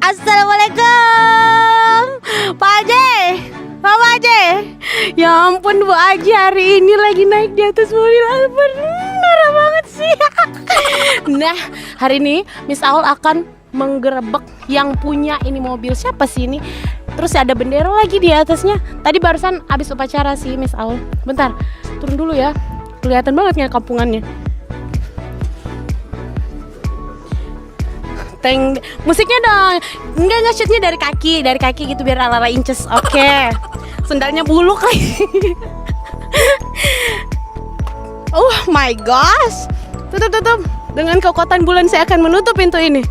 Assalamualaikum Pak Aje, Mama Aje. Ya ampun Bu Aji, hari ini lagi naik di atas mobil Alphard. Norak banget sih. Nah, hari ini Miss Aul akan menggerebek yang punya ini mobil. Siapa sih ini? Terus ada bendera lagi di atasnya. Tadi barusan abis upacara sih Miss Aul. Bentar, turun dulu ya. Kelihatan banget ya kampungannya. Teng, musiknya dong. Enggak shootnya dari kaki gitu biar ala-ala inces. Oke. Sendalnya buluk lagi. Oh my gosh. Tutup. Dengan kekuatan bulan saya akan menutup pintu ini.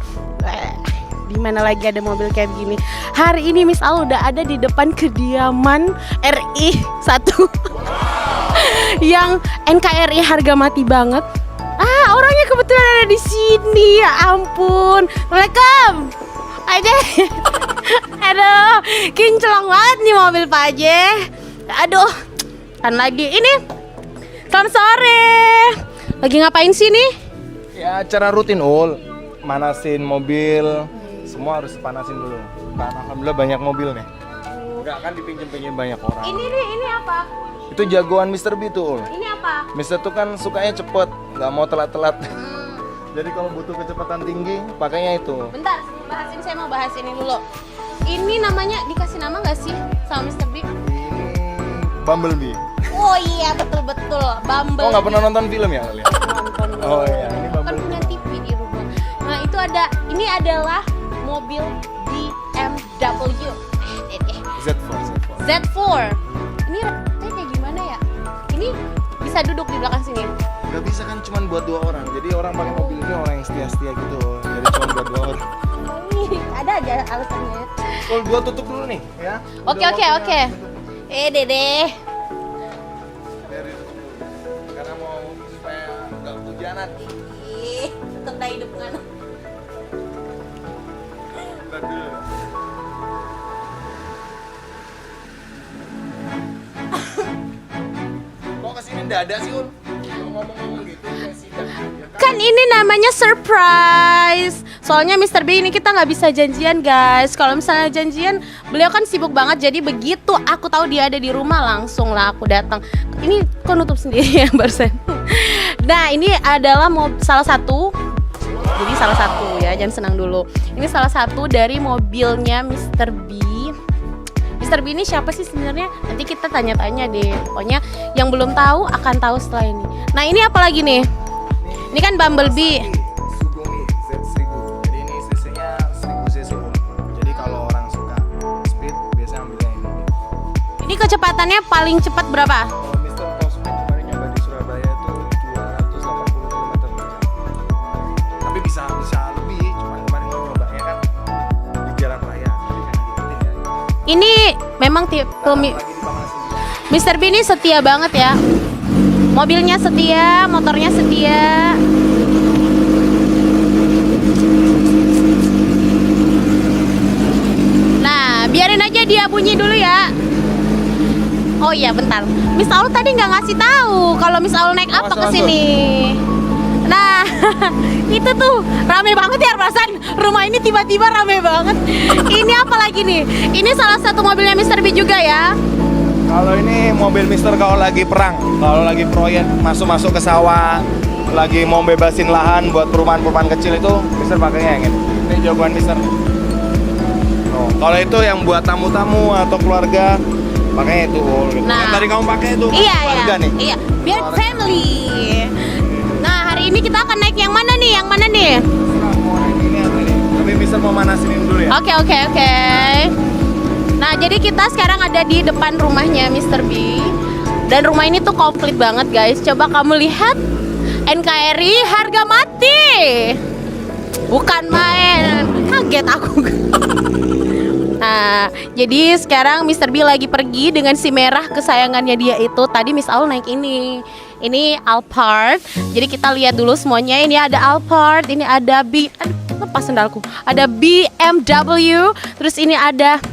Di mana lagi ada mobil kayak gini. Hari ini Miss Aul udah ada di depan kediaman RI 1. Yang NKRI harga mati banget. Orangnya kebetulan ada di sini. Ya ampun. Assalamualaikum Aje. Aduh, kinclong banget nih mobil Pak Aje. Aduh, kan lagi ini. Selamat sore. Lagi ngapain sih nih? Ya acara rutin Ul. Manasin mobil. Semua harus panasin dulu. Nah, alhamdulillah banyak mobil nih. Enggak kan dipinjem-pinjem banyak orang. Ini apa? Itu jagoan Mr. B tuh Ul. Ini apa? Mr. tuh kan sukanya cepet, nggak mau telat-telat. Jadi kalau butuh kecepatan tinggi, pakainya itu. Bentar, saya mau bahas ini dulu. Ini namanya dikasih nama nggak sih sama Mr. B? Ini Bumblebee. Oh iya, betul Bumblebee. Oh nggak pernah nonton film ya kalian? Nonton. Oh iya, ini Kan Bumblebee. punya TV di rumah. Nah itu ini adalah mobil BMW Z4. Ini rasanya kayak gimana ya? Ini bisa duduk di belakang sini. Gak bisa kan cuma buat 2 orang. Jadi orang pakai mobil ini orang yang setia-setia gitu. Jadi cuma buat 2 orang. Ada aja alasannya. Kalau gua tutup dulu nih, ya. Oke. Dede. Karena mau supaya nggak hujanan. Ih, tetap dah hidup kan. Kok kesini nggak ada sih Ul? Ngomong-ngomong gitu presiden. Kan ini namanya surprise. Soalnya Mr. B ini kita nggak bisa janjian guys. Kalau misalnya janjian, beliau kan sibuk banget. Jadi begitu aku tahu dia ada di rumah, langsung lah aku datang. Ini kok nutup sendiri ya barusan. Nah ini adalah salah satu. Jadi salah satu ya, jangan senang dulu. Ini salah satu dari mobilnya Mr. B. Mr. B ini siapa sih sebenarnya? Nanti kita tanya-tanya deh. Pokoknya yang belum tahu akan tahu setelah ini. Nah ini apa lagi nih? Ini kan Bumblebee. Sugoi Z1000. Jadi ini cc-nya 1000 cc. Jadi kalau orang suka speed biasanya ambilnya ini. Ini kecepatannya paling cepat berapa? Kalau Mr. Cosmic kemarin nyoba di Surabaya itu 280 km per jam. Tapi bisa lebih, cuma kemarin gue nyobanya kan di jalan raya. Jadi kan diikutin ya. Ini memang tipe Lagi dipanasin. Mr. B ini setia banget ya. Mobilnya setia, motornya setia. Nah, biarin aja dia bunyi dulu ya. Oh iya, bentar. Miss Aul tadi nggak ngasih tahu kalau Miss Aul naik apa ke sini. Nah, itu tuh rame banget ya perasaan rumah ini tiba-tiba rame banget. Ini apa lagi nih? Ini salah satu mobilnya Mr. B juga ya. Kalau ini mobil Mister kalau lagi perang, kalau lagi proyek masuk ke sawah, lagi mau bebasin lahan buat perumahan-perumahan kecil itu Mister pakainya yang ini. Ini jagoan Mister. Oh, kalau itu yang buat tamu-tamu atau keluarga pakainya itu. Gitu. Nah, yang tadi kamu pakai itu keluarga nih. Iya, biar family. Nah, hari ini kita akan naik yang mana nih? Yang mana nih? Mau naik ini atau ini? Tapi Mister mau manasin ini dulu ya. Oke. Nah, jadi kita sekarang ada di depan rumahnya Mr. B. Dan rumah ini tuh komplit banget guys. Coba kamu lihat, NKRI harga mati. Bukan main. Kaget aku. Nah, jadi sekarang Mr. B lagi pergi dengan si merah kesayangannya dia itu. Tadi Miss Aul naik ini. Ini Alphard. Jadi kita lihat dulu semuanya. Ini ada Alphard, ini ada lepas sendalku. Ada BMW, terus ini ada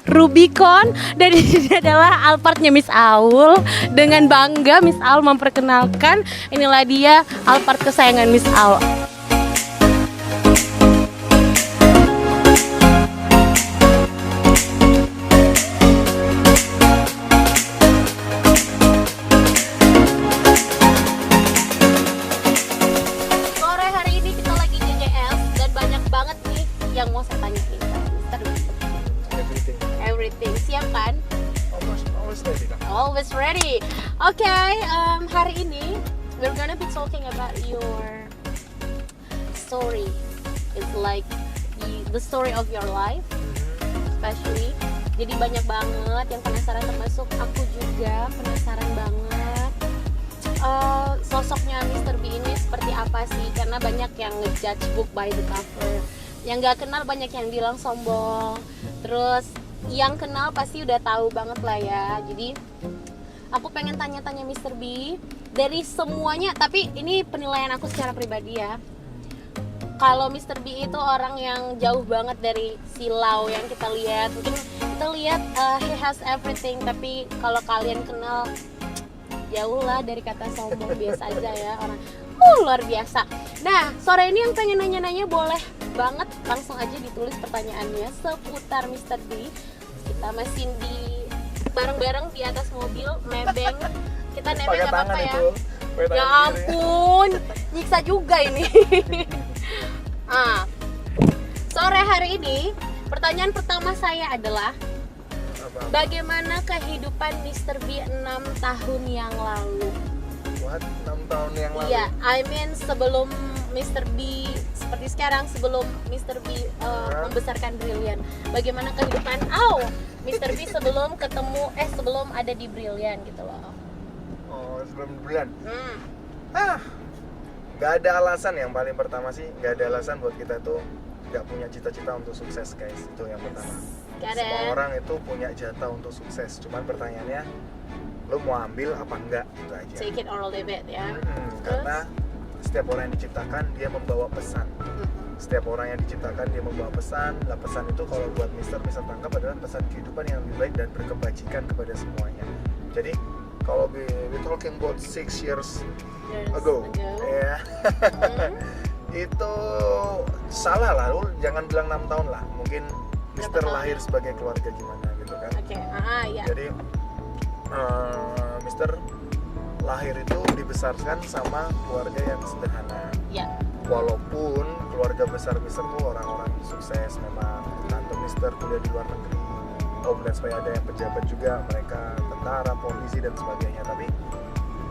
Rubicon, dan ini adalah Alphardnya Miss Aul. Dengan bangga Miss Aul memperkenalkan, inilah dia Alphard kesayangan Miss Aul. hari ini we're gonna be talking about your story. It's like the story of your life, especially. Jadi banyak banget yang penasaran, termasuk aku juga penasaran banget. Sosoknya Mr. B ini seperti apa sih? Karena banyak yang ngejudge book by the cover. Yang gak kenal banyak yang bilang sombong. Terus yang kenal pasti udah tahu banget lah ya. Jadi aku pengen tanya-tanya Mr. B dari semuanya, tapi ini penilaian aku secara pribadi ya. Kalau Mr. B itu orang yang jauh banget dari silau yang kita lihat. Mungkin kita lihat he has everything, tapi kalau kalian kenal jauh lah dari kata sombong. Biasa aja ya orang. Luar biasa. Nah, sore ini yang pengen nanya-nanya boleh banget langsung aja ditulis pertanyaannya seputar Mr. B. Kita masih di bareng-bareng di atas mobil, nebeng. Kita nebeng gak apa-apa ya. Ya ampun, nyiksa juga ini. Sore hari ini pertanyaan pertama saya adalah bagaimana kehidupan Mr. B 6 tahun yang lalu? What? 6 tahun yang lalu? Iya, I mean sebelum Mr. B seperti sekarang, sebelum Mr. B membesarkan Brilliant. Bagaimana kehidupan Mr. B sebelum ketemu sebelum ada di Brilliant gitu loh. Oh, sebelum Brilliant. Gak ada alasan, yang paling pertama sih gak ada alasan buat kita tuh gak punya cita-cita untuk sukses, guys. Itu yang pertama. Semua orang itu punya jatah untuk sukses, cuman pertanyaannya lo mau ambil apa enggak, itu aja. Take it or leave it ya. Karena setiap orang yang diciptakan dia membawa pesan. Setiap orang yang diciptakan dia membawa pesan. Lah pesan itu kalau buat Mister bisa tangkap adalah pesan kehidupan yang lebih baik dan berkebajikan kepada semuanya. Jadi kalau we talking about 6 years ago. Ya. Itu salah lah, lu jangan bilang 6 tahun lah. Mungkin Mister lahir sebagai keluarga gimana gitu kan. Iya. Jadi Mister lahir itu dibesarkan sama keluarga yang sederhana. Iya. Walaupun keluarga besar Mister tuh orang-orang sukses memang. Tante Mister kuliah di luar negeri. Om dan supaya ada yang pejabat juga, mereka tentara, polisi dan sebagainya. Tapi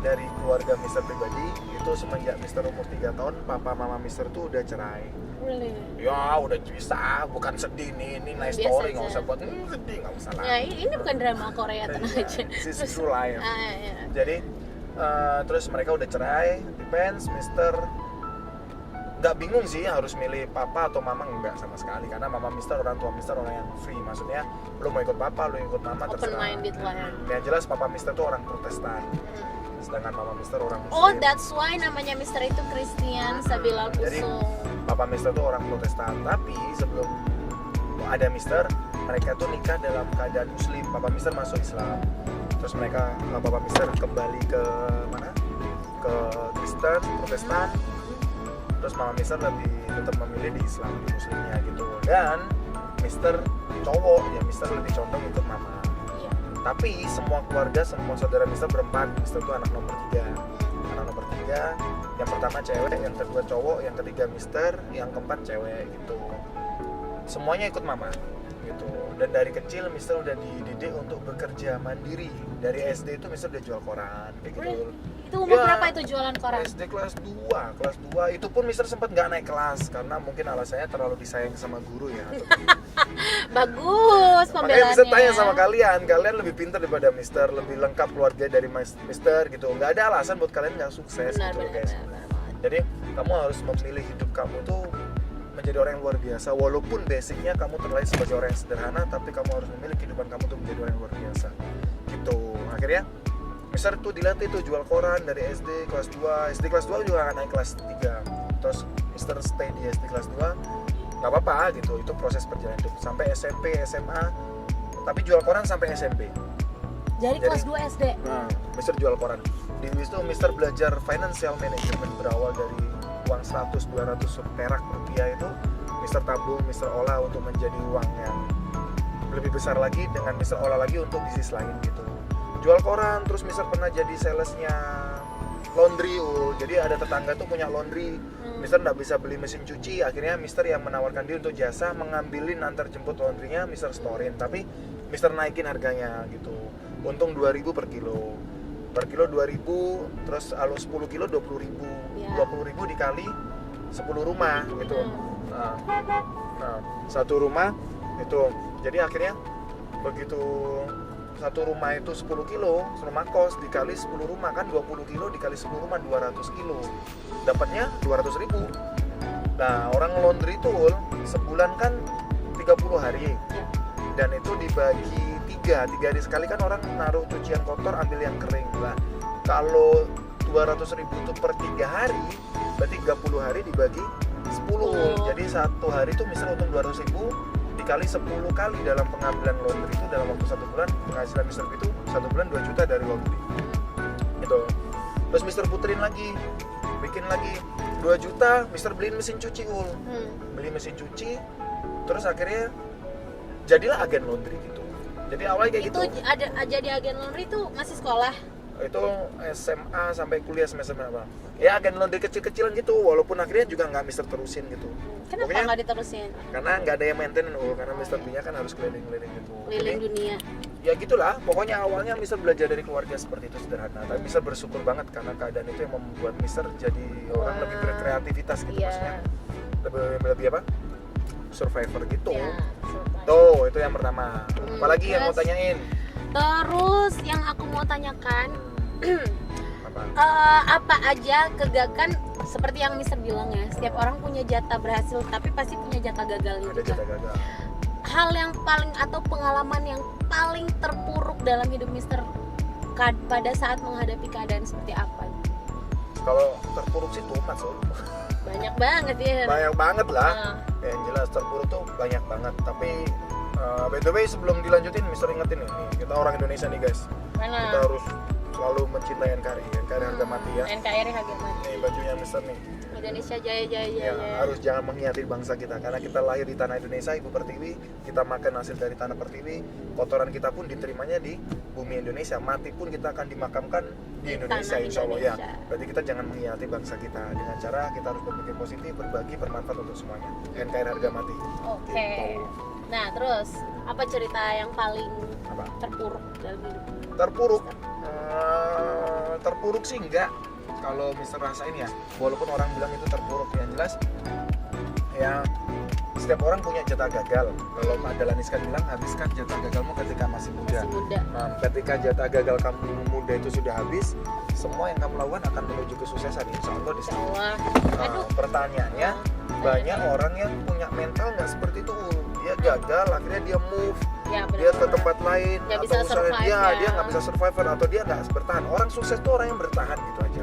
dari keluarga Mister pribadi itu semenjak Mister umur 3 tahun, papa mama Mister tuh udah cerai. Really? Ya udah bisa, bukan sedih nih, ini nice Biasa story, aja. nggak usah buat sedih, nggak usah lah. Ya, ini bukan drama Korea, tenang aja. This is true life. Iya. Jadi terus mereka udah cerai, depends. Mister nggak bingung sih harus milih papa atau mama, enggak sama sekali, karena mama Mister, orang tua Mister orang yang free, maksudnya lo mau ikut papa, lo ikut mama, Open terserah. minded lah ya. Yang jelas papa Mister tuh orang Protestan, sedangkan mama Mister orang Muslim. Oh, that's why namanya Mister itu Christian Sabila Jadi Kusung. papa Mister tuh orang Protestan, tapi sebelum ada Mister, mereka tuh nikah dalam keadaan Muslim. Papa Mister masuk Islam, terus mereka papa Mister kembali ke mana? Ke Kristen, Protestan. Terus mama Mister lebih tetap memilih di Islam, di Muslimnya gitu. Dan Mister cowok, ya Mister lebih condong ikut mama. Iya. Tapi semua keluarga, semua saudara Mister berempat. Mister tuh anak nomor 3. Anak nomor 3, yang pertama cewek, yang kedua cowok, yang ketiga Mister, yang keempat cewek gitu. Semuanya ikut mama gitu. Dan dari kecil Mister udah dididik untuk bekerja mandiri. Dari SD itu Mister udah jual koran kayak gitu. Really? Itu umur Ya, berapa itu jualan koran? SD kelas 2 itu pun Mister sempat nggak naik kelas karena mungkin alasannya terlalu disayang sama guru ya. Bagus Makanya pembelaannya. Mister tanya sama kalian lebih pintar daripada Mister, lebih lengkap keluarga dari Mister gitu. Nggak ada alasan buat kalian nggak sukses Benar, gitu benar, guys. benar. Jadi kamu harus memilih hidup kamu tuh menjadi orang yang luar biasa. Walaupun basicnya kamu terlahir sebagai orang yang sederhana, tapi kamu harus memilih kehidupan kamu tuh menjadi orang yang luar biasa. Gitu. Akhirnya Mister tuh dilatih tuh jual koran dari SD kelas 2. SD kelas 2 juga naik kelas 3. Terus Mister stay di SD kelas 2. Gak apa-apa gitu, itu proses perjalanan hidup. Sampai SMP, SMA, tapi jual koran sampai SMP. Jadi kelas 2 SD. Mister jual koran. Di situ Mister belajar financial management, berawal dari uang 100-200 perak rupiah itu Mister tabung, Mister olah untuk menjadi uang yang lebih besar lagi, dengan Mister olah lagi untuk bisnis lain gitu. Jual koran, terus Mister pernah jadi salesnya laundry. Jadi ada tetangga tuh punya laundry, Mister nggak bisa beli mesin cuci, akhirnya Mister yang menawarkan diri untuk jasa mengambilin antar jemput laundrynya, Mister storein, tapi Mister naikin harganya gitu, untung 2.000 per kilo. per kilo 2.000, terus kalau 10 kilo 20.000. Ya. 20.000 dikali 10 rumah gitu. Nah, satu rumah itu. Jadi akhirnya begitu satu rumah itu 10 kilo, rumah kos dikali 10 rumah kan 20 kilo dikali 10 rumah 200 kilo. Dapatnya 200.000. Nah, orang laundry itu sebulan kan 30 hari. Dan itu dibagi 3 hari sekali kan orang naruh cucian kotor ambil yang kering. Nah, kalau 200.000 itu per 3 hari, berarti 30 hari dibagi 10. Jadi satu hari itu misalnya untung 200.000 dikali 10 kali dalam pengambilan laundry itu dalam waktu 1 bulan, penghasilan Mr. B itu 1 bulan 2 juta dari laundry. Itu. Terus Mr. puterin lagi, bikin lagi 2 juta, Mr. beliin mesin cuci beli mesin cuci, terus akhirnya jadilah agen laundry gitu. Jadi awalnya kayak itu gitu. ada jadi agen laundry itu masih sekolah. Itu SMA sampai kuliah semester berapa? Ya agen laundry kecil-kecilan gitu, walaupun akhirnya juga nggak Mr. terusin gitu. Kenapa Pokoknya, nggak diterusin? karena nggak ada yang maintain karena Mr. B-nya kan harus keliling-keliling gitu. Keliling Jadi, dunia. ya gitulah, pokoknya awalnya Mr. belajar dari keluarga seperti itu sederhana. Tapi Mr. bersyukur banget karena keadaan itu yang membuat Mr. jadi orang lebih berkreativitas gitu, Iya. maksudnya lebih apa? Survivor gitu. Ya, survive. Tuh, itu yang pertama. Apalagi yang mau terus- tanyain? Terus yang aku mau tanyakan, Apa? apa aja kegagalan seperti yang Mister bilang ya, setiap orang punya jatah berhasil tapi pasti punya jatah gagalnya Ada juga. jatah gagal. Hal yang paling atau pengalaman yang paling terpuruk dalam hidup Mister pada saat menghadapi keadaan seperti apa? Kalau terpuruk sih tumat so. Banyak banget ya. Banyak banget lah. Nah, Yang jelas terpuruk tuh banyak banget. Tapi by the way sebelum dilanjutin, Mister ingetin nih, kita orang Indonesia nih guys. Kita mana? harus selalu mencintai NKRI. NKRI harga mati ya. NKRI harga mati. Nih bajunya Mister nih. Indonesia jaya jaya Ya, jaya. harus jangan mengkhianati bangsa kita karena kita lahir di tanah Indonesia, Ibu Pertiwi, kita makan hasil dari tanah Pertiwi, kotoran kita pun diterimanya di bumi Indonesia, mati pun kita akan dimakamkan di Indonesia, tanah insya Allah ya. Indonesia. Berarti kita jangan mengkhianati bangsa kita dengan cara kita harus berpikir positif, berbagi, bermanfaat untuk semuanya. NKRI harga mati. Oke. Nah, terus apa cerita yang paling Apa? terpuruk dalam hidup? Terpuruk? Terpuruk sih enggak. Kalau Mister rasain ya, walaupun orang bilang itu terpuruk, yang jelas ya setiap orang punya jatah gagal. Kalau Pak Dahlan Iskan bilang, habiskan jatah gagalmu ketika masih muda. Masih muda. Nah, ketika jatah gagal kamu muda itu sudah habis, semua yang kamu lakukan akan menuju kesuksesan, insya Allah di sana. Allah. Nah, Aduh. pertanyaannya, banyak orang yang punya mental nggak seperti itu. Dia gagal, akhirnya dia move, Ya, dia ke benar-benar. tempat lain, Nggak atau bisa misalnya survive dia ya. dia nggak bisa survivor atau dia nggak bertahan. Orang sukses tuh orang yang bertahan gitu aja.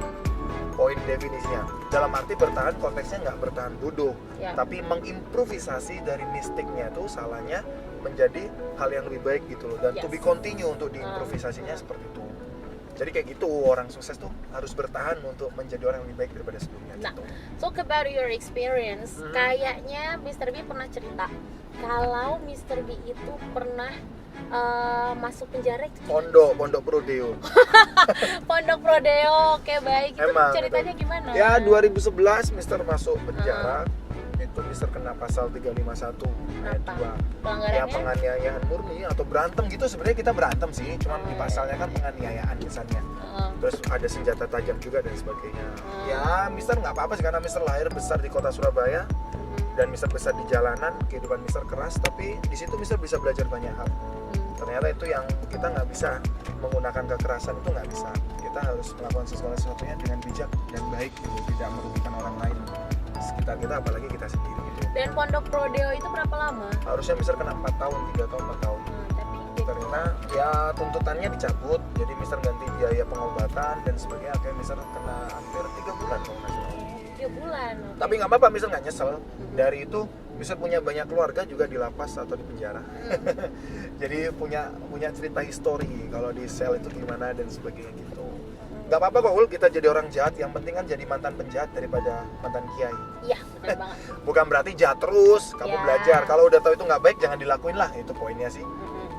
Poin definisinya. Dalam arti bertahan konteksnya nggak bertahan bodoh, Ya. tapi mengimprovisasi dari mistiknya tuh salahnya menjadi hal yang lebih baik gitu loh. Dan to be Yes. continue untuk diimprovisasinya seperti itu. Jadi kayak gitu, orang sukses tuh harus bertahan untuk menjadi orang yang lebih baik daripada sebelumnya Nah, gitu. talk about your experience. Kayaknya Mr. B pernah cerita kalau Mr. B itu pernah masuk penjara itu Pondok Prodeo. Pondok Prodeo. Oke, baik. Itu Emang, ceritanya gimana? Ya 2011 Mister masuk penjara. Itu Mister kena pasal 351 ayat Apa? 2. Ya Pelanggarannya? penganiayaan murni atau berantem gitu, sebenarnya kita berantem sih, cuman di Oh, pasalnya kan penganiayaan misalnya. Heeh. Terus ada senjata tajam juga dan sebagainya. Hmm. Ya Mister nggak apa-apa sih karena Mister lahir besar di kota Surabaya dan Mister besar di jalanan, kehidupan Mister keras, tapi di situ Mister bisa belajar banyak hal. Ternyata itu yang kita nggak bisa menggunakan kekerasan, itu nggak bisa. Kita harus melakukan sesuatunya dengan bijak dan baik gitu, tidak merugikan orang lain sekitar kita, apalagi kita sendiri gitu. Dan Pondok Prodeo itu berapa lama? Harusnya Mister kena 4 tahun, 3 tahun, 4 tahun. Tapi Karena ya tuntutannya dicabut, jadi Mister ganti biaya pengobatan dan sebagainya. Akhirnya Mister kena hampir 3 bulan kalau nggak salah. 3 bulan. Oke. Tapi nggak apa-apa, Mister nggak nyesel. Dari itu Mister punya banyak keluarga juga di lapas atau di penjara. Jadi punya cerita histori kalau di sel itu gimana dan sebagainya gitu. Nggak apa-apa kok Ul, kita jadi orang jahat. Yang penting kan jadi mantan penjahat daripada mantan kiai. Iya, benar banget. Bukan berarti jahat terus, kamu Ya. belajar. Kalau udah tahu itu nggak baik, jangan dilakuin lah. Itu poinnya sih.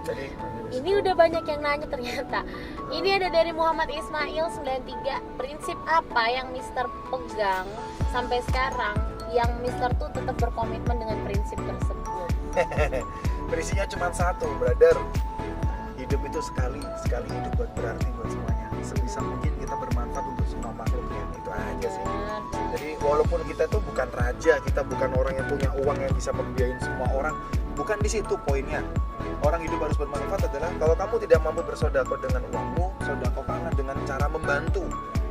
Jadi Ini udah banyak yang nanya ternyata. Ini ada dari Muhammad Ismail 93. Prinsip apa yang Mister pegang sampai sekarang yang Mister tuh tetap berkomitmen dengan prinsip tersebut? prinsipnya cuma satu, brother. Hidup itu sekali hidup buat berarti buat semuanya. sebisa mungkin kita bermanfaat untuk semua makhluknya, itu aja sih. Benar. Jadi walaupun kita tuh bukan raja, kita bukan orang yang punya uang yang bisa membiayain semua orang, bukan di situ poinnya. Orang hidup harus bermanfaat adalah kalau kamu tidak mampu bersedekah dengan uangmu, sedekahkanlah dengan cara membantu.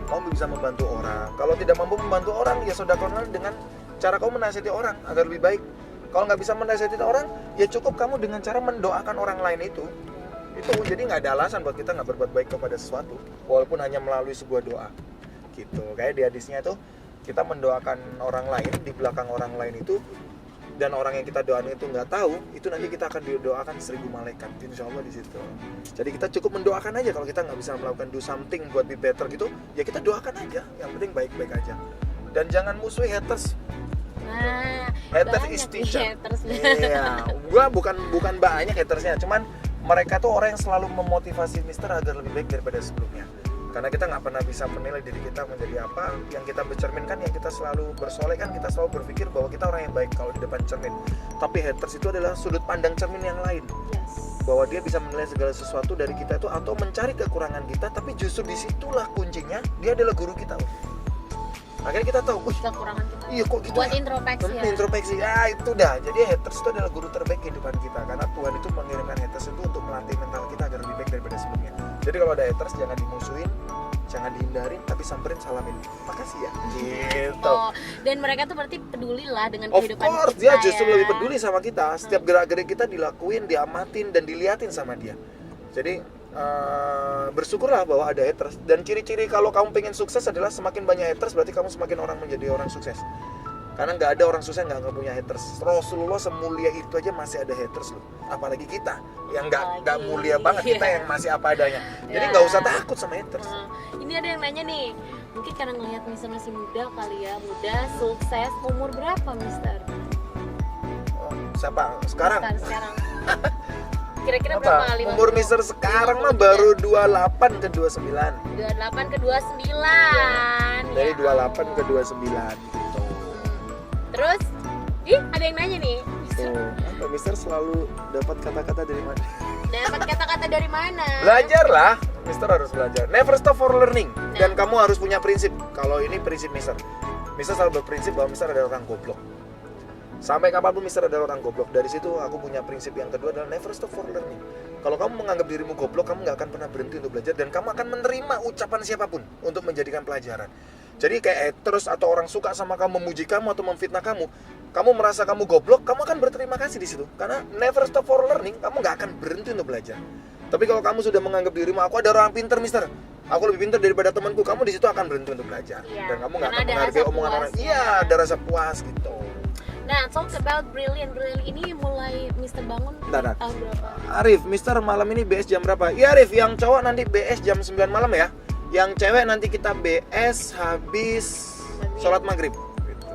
Kamu bisa membantu orang. Kalau tidak mampu membantu orang, ya sedekahkanlah dengan cara kamu menasihati orang agar lebih baik. Kalau nggak bisa menasihati orang, ya cukup kamu dengan cara mendoakan orang lain itu. Jadi nggak ada alasan buat kita nggak berbuat baik kepada sesuatu, walaupun hanya melalui sebuah doa. Gitu. Kayak di hadisnya itu, kita mendoakan orang lain di belakang orang lain itu, dan orang yang kita doain itu nggak tahu, itu nanti kita akan didoakan 1000 malaikat, insya Allah di situ. Jadi kita cukup mendoakan aja. Kalau kita nggak bisa melakukan do something buat be better gitu, ya kita doakan aja. Yang penting baik-baik aja. Dan jangan musuhi haters. Nah, Haters banyak is nih teacher. haters. Iya, gua bukan banyak hatersnya, cuman mereka tuh orang yang selalu memotivasi Mister agar lebih baik daripada sebelumnya. Karena kita nggak pernah bisa menilai diri kita menjadi apa. Yang kita bercerminkan, yang kita selalu bersolek kan, kita selalu berpikir bahwa kita orang yang baik kalau di depan cermin. Tapi haters itu adalah sudut pandang cermin yang lain. Yes. Bahwa dia bisa menilai segala sesuatu dari kita itu atau mencari kekurangan kita, tapi justru disitulah kuncinya, dia adalah guru kita. Akhirnya kita tahu, Kekurangan kita. iya kok gitu Buat ya? introspeksi ya. Introspeksi, itu dah. Jadi haters itu adalah guru terbaik kehidupan kita. Karena Tuhan itu mengirimkan haters itu untuk melatih mental kita agar lebih baik daripada sebelumnya. Jadi kalau ada haters, jangan dimusuhin, jangan dihindarin, tapi samperin, salamin. Makasih ya. Gitu. Oh, dan mereka tuh berarti peduli lah dengan Of kehidupan course, kita. dia justru ya. lebih peduli sama kita. Setiap gerak-gerik kita dilakuin, diamatin, dan diliatin sama dia. Jadi bersyukurlah bahwa ada haters. Dan ciri-ciri kalau kamu pengen sukses adalah semakin banyak haters, berarti kamu semakin orang menjadi orang sukses. Karena nggak ada orang sukses nggak punya haters. Rasulullah semulia itu aja masih ada haters loh. Apalagi kita yang nggak mulia banget, kita yang masih apa adanya. Jadi nggak usah takut sama haters. Ini ada yang nanya nih, mungkin karena ngelihat Mister masih muda kali ya, muda, sukses. Umur berapa Mister? Siapa? Sekarang? Sekarang. Kira-kira Apa? berapa kali? Umur Mister sekarang mah baru 28 ke 29. 28 ke 29. Dari Ya 28 ke 29 gitu. Terus, ada yang nanya nih. Tuh, apa Mister selalu dapat kata-kata dari mana? Dapat kata-kata dari mana? Belajar lah, Mister harus belajar. Never stop for learning. Dan kamu harus punya prinsip. Kalau ini prinsip Mister. Mister selalu berprinsip bahwa Mister adalah orang goblok. Sampai kapanpun Mister adalah orang goblok. Dari situ aku punya prinsip yang kedua adalah never stop for learning. Kalau kamu menganggap dirimu goblok, kamu nggak akan pernah berhenti untuk belajar. Dan kamu akan menerima ucapan siapapun untuk menjadikan pelajaran. Jadi kayak haters atau orang suka sama kamu, memuji kamu atau memfitnah kamu, kamu merasa kamu goblok, kamu akan berterima kasih di situ. Karena never stop for learning, kamu nggak akan berhenti untuk belajar. Tapi kalau kamu sudah menganggap dirimu, aku ada orang pintar Mister, aku lebih pintar daripada temanku, kamu di situ akan berhenti untuk belajar. Iya, Dan kamu nggak akan karena ada menghargai rasa omongan orang. puas, Iya, ya. ada rasa puas gitu. Nah, talk about Brilliant ini mulai Mister bangun Nah. tahun berapa? Arif, Mister malam ini BS jam berapa? Iya Arif, yang cowok nanti BS jam 9 malam ya. Yang cewek nanti kita BS habis sholat maghrib gitu.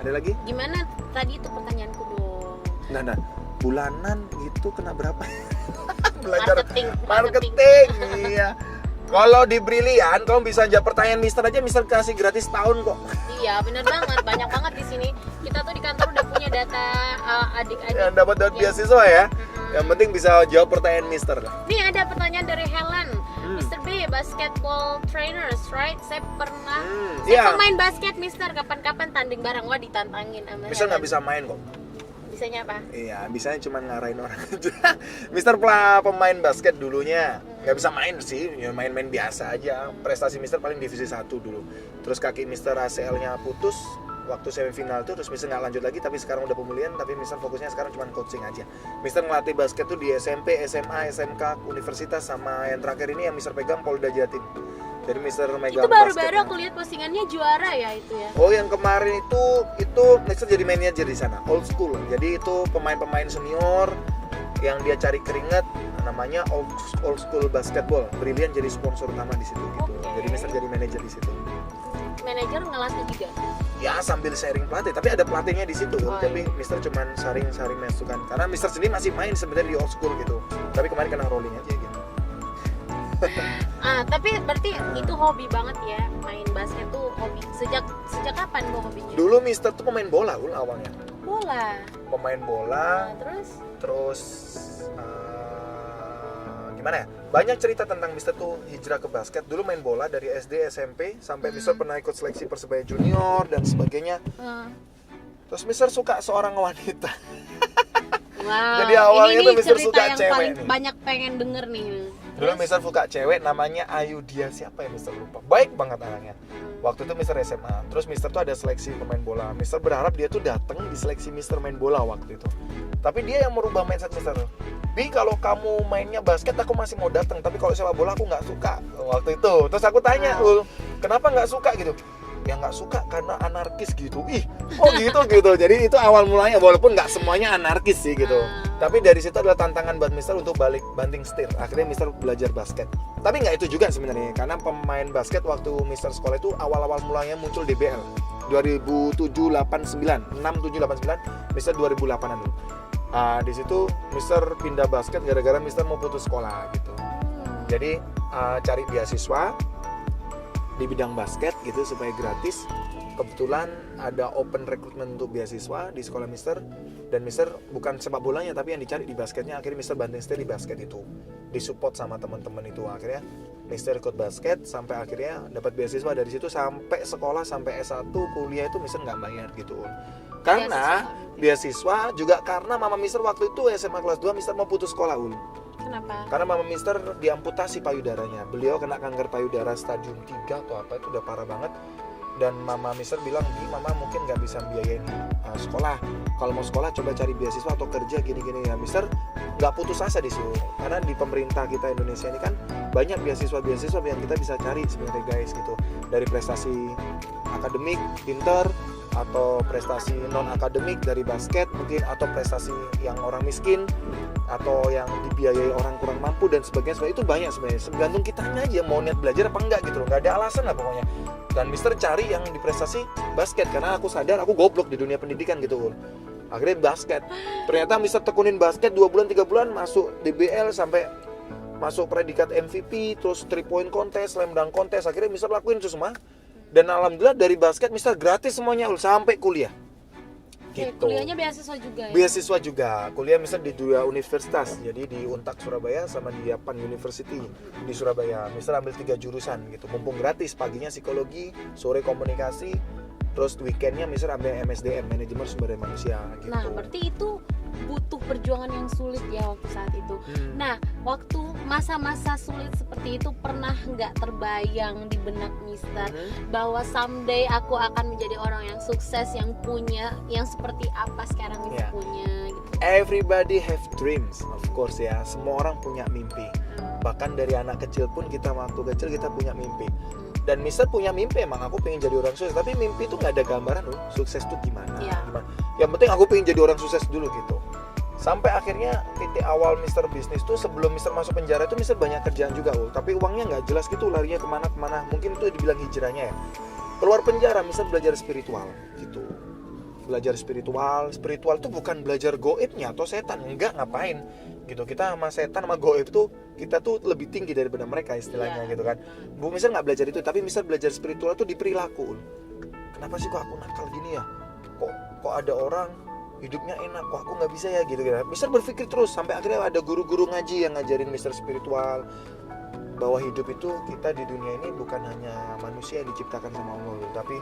Ada lagi? Gimana tadi itu pertanyaanku dong? Nah, bulanan itu kena berapa? Marketing. Iya. Kalau di Brilian, kamu bisa jawab pertanyaan Mister aja, Mister kasih gratis tahun kok. Iya, bener banget. Banyak banget di sini. Kita tuh di kantor udah punya data adik-adik. Yang dapat beasiswa ya. Yang penting bisa jawab pertanyaan Mister lah. Nih ada pertanyaan dari Helen. Mr. B, basketball trainers, right? Saya pernah, saya pemain basket, Mister. Kapan-kapan tanding bareng, wah ditantangin sama Mister Helen. nggak bisa main kok. Bisanya apa? Iya, bisanya cuma ngarahin orang aja. Mister pemain basket dulunya. Nggak bisa main sih, ya main-main biasa aja. Prestasi Mister paling divisi 1 dulu. Terus kaki Mister ACL-nya putus waktu semifinal tuh, terus Mister nggak lanjut lagi, tapi sekarang udah pemulihan, tapi Mister fokusnya sekarang cuma coaching aja. Mister ngelatih basket tuh di SMP, SMA, SMK, universitas, sama yang terakhir ini yang Mister pegang Polda Jatim. Jadi Mister megang Itu baru-baru basketnya. aku lihat postingannya juara ya itu ya. Oh, yang kemarin itu Mister jadi manajer di sana, old school. Jadi itu pemain-pemain senior yang dia cari keringat, namanya old school basketball. Brilliant jadi sponsor utama di situ gitu. Oke. Jadi Mister jadi manajer di situ. Manajer ngelatih juga. Ya sambil sharing pelatih, tapi ada pelatihnya di situ. Oh, Tapi Mister cuman sharing masukan. Karena Mister sendiri masih main sebenarnya di old school gitu. Tapi kemarin kena rolling aja gitu. Tapi berarti itu hobi banget ya, main basket tuh hobi. Sejak kapan kok hobinya? Dulu Mister tuh pemain bola awalnya. Bola. Pemain bola, Terus terus gimana ya? banyak cerita tentang Mister tuh hijrah ke basket. Dulu main bola dari SD, SMP sampai Mister pernah ikut seleksi Persebaya Junior dan sebagainya. Terus Mister suka seorang wanita. Wow. Jadi awalnya ini tuh Mister cerita suka yang cewek paling nih. banyak pengen denger nih. Dulu Mister suka cewek namanya Ayu, dia siapa ya Mister lupa. Baik banget anaknya. Waktu itu Mister SMA. Terus Mister tuh ada seleksi pemain bola. Mister berharap dia tuh datang di seleksi Mister main bola waktu itu. Tapi dia yang merubah mindset Mister. Bi, kalau kamu mainnya basket aku masih mau datang, tapi kalau sepak bola aku nggak suka waktu itu. Terus aku tanya, kenapa nggak suka gitu? Ya nggak suka karena anarkis gitu. Ih, oh gitu. Jadi itu awal mulanya, walaupun nggak semuanya anarkis sih gitu. Tapi dari situ adalah tantangan buat Mister untuk balik banting setir. Akhirnya Mister belajar basket. Tapi nggak itu juga sebenarnya, karena pemain basket waktu Mister sekolah itu awal-awal mulanya muncul DBL 2007-89, 6-7-8-9, Mister 2008an dulu. Di situ Mister pindah basket gara-gara Mister mau putus sekolah gitu. Jadi cari beasiswa di bidang basket gitu supaya gratis. Kebetulan ada open recruitment untuk beasiswa di sekolah Mister, dan Mister bukan sepak bolanya tapi yang dicari di basketnya. Akhirnya Mister banting setir di basket itu, disupport sama teman-teman itu. Akhirnya Mister ikut basket sampai akhirnya dapat beasiswa. Dari situ sampai sekolah sampai S1 kuliah itu Mister nggak bayar gitu. Karena beasiswa juga karena mama Mister waktu itu SMA kelas 2 Mister mau putus sekolah Kenapa? karena mama Mister diamputasi payudaranya. Beliau kena kanker payudara stadium 3 atau apa, itu udah parah banget. Dan mama Mister bilang, "Di, mama mungkin nggak bisa biayain sekolah. Kalau mau sekolah coba cari beasiswa atau kerja gini-gini." Ya Mister nggak putus asa di situ. Karena di pemerintah kita Indonesia ini kan banyak beasiswa-beasiswa yang kita bisa cari sebenarnya guys gitu. Dari prestasi akademik, pinter, atau prestasi non akademik dari basket mungkin, atau prestasi yang orang miskin, atau yang dibiayai orang kurang mampu dan sebagainya. Itu banyak sebenarnya, tergantung kitanya aja mau niat belajar apa enggak gitu loh. Nggak ada alasan lah pokoknya. Dan Mister cari yang di prestasi basket karena aku sadar aku goblok di dunia pendidikan gitu. Akhirnya basket. Ternyata Mister tekunin basket 2 bulan 3 bulan masuk DBL sampai masuk predikat MVP, terus 3 point contest, slam dunk contest. Akhirnya Mister lakuin itu semua. Dan alhamdulillah dari basket Mister gratis semuanya sampai kuliah. Gitu. Kuliahnya beasiswa juga ya? Beasiswa juga. Kuliah Mister di 2 universitas. Jadi di Untak Surabaya sama di Yapan University di Surabaya. Mister ambil 3 jurusan gitu. Mumpung gratis, paginya psikologi, sore komunikasi, terus weekendnya Mister ambil MSDM, manajemen sumber daya manusia gitu. Nah, berarti itu butuh perjuangan yang sulit ya waktu saat itu. Nah, waktu masa-masa sulit seperti itu pernah nggak terbayang di benak Mister bahwa someday aku akan menjadi orang yang sukses, yang punya, yang seperti apa sekarang Mister punya gitu. Everybody have dreams, of course ya. Semua orang punya mimpi. Bahkan dari anak kecil pun kita waktu kecil kita punya mimpi. Dan Mister punya mimpi, emang aku pengen jadi orang sukses. Tapi mimpi itu nggak ada gambaran loh, sukses tuh gimana. Yang penting aku pengen jadi orang sukses dulu gitu. Sampai akhirnya titik awal Mister bisnis tuh sebelum Mister masuk penjara itu Mister banyak kerjaan juga tapi uangnya nggak jelas gitu, larinya kemana-kemana. Mungkin itu dibilang hijrahnya ya. Keluar penjara Mister belajar spiritual gitu. Belajar spiritual tuh bukan belajar goibnya atau setan, enggak, ngapain gitu. Kita sama setan sama goib tuh kita tuh lebih tinggi daripada mereka istilahnya gitu kan. Bu Mister nggak belajar itu, tapi Mister belajar spiritual tuh di perilaku. Kenapa sih kok aku nakal gini ya? Kok ada orang hidupnya enak, kok aku nggak bisa ya gitu. Mister berpikir terus sampai akhirnya ada guru-guru ngaji yang ngajarin Mister spiritual bahwa hidup itu kita di dunia ini bukan hanya manusia yang diciptakan sama Allah, tapi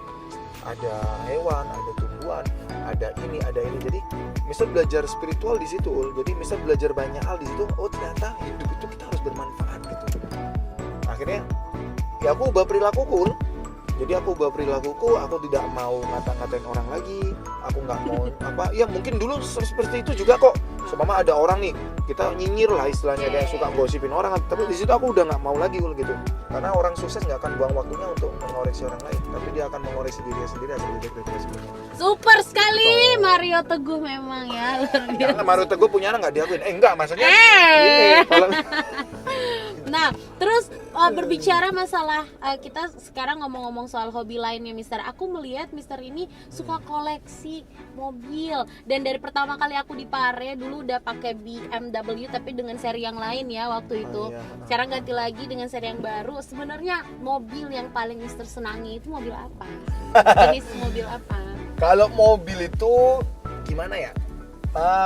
ada hewan, ada tumbuhan, ada ini. Jadi Mister belajar spiritual di situ. Jadi Mister belajar banyak hal di situ. Oh ternyata hidup itu kita harus bermanfaat gitu. Akhirnya ya aku ubah perilakuku. Jadi aku ubah perilakuku, aku tidak mau ngata-ngatain orang lagi, aku nggak mau ya mungkin dulu seperti itu juga kok. Seumpama ada orang nih, kita nyinyir lah istilahnya, kayak suka gosipin orang, tapi di situ aku udah nggak mau lagi gitu. Karena orang sukses nggak akan buang waktunya untuk mengoreksi orang lain, tapi dia akan mengoreksi dirinya sendiri agar lebih baik dari sebelumnya. Super sekali Mario Teguh memang ya, luar biasa. Jangan Mario Teguh punya anak nggak diakuin? Enggak, maksudnya ini kalau Nah, terus berbicara masalah kita sekarang ngomong-ngomong soal hobi lainnya Mister. Aku melihat Mister ini suka koleksi mobil. Dan dari pertama kali aku di Pare dulu udah pakai BMW tapi dengan seri yang lain ya waktu itu. Sekarang ganti lagi dengan seri yang baru. Sebenarnya mobil yang paling Mister senangi itu mobil apa? Jenis mobil apa? Kalau mobil itu gimana ya?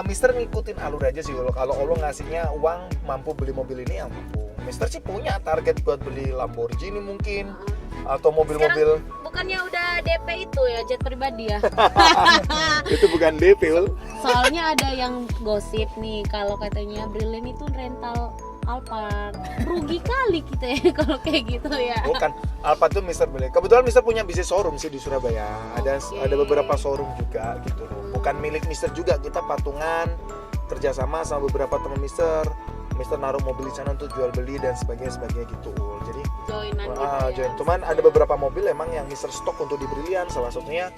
Mister ngikutin alur aja sih. Kalau Allah ngasihnya uang mampu beli mobil ini ya mampu. Mister sih punya target buat beli Lamborghini mungkin atau mobil-mobil. Bukannya udah DP itu ya, jet pribadi ya? Itu bukan DP, Ul. Soalnya ada yang gosip nih kalau katanya Brilliant itu rental Alphard. Rugi kali kita ya kalau kayak gitu ya. Bukan, Alphard tuh Mister beli. Kebetulan Mister punya bisnis showroom sih di Surabaya. Oke. Ada beberapa showroom juga gitu. Bukan milik Mister juga, kita patungan kerjasama sama beberapa teman Mister. Mister naruh mobil di sana untuk jual beli dan sebagainya gitu. Jadi Joinan gitu ya. join. Cuman ada beberapa mobil emang yang Mister stok untuk di Brilliant, salah satunya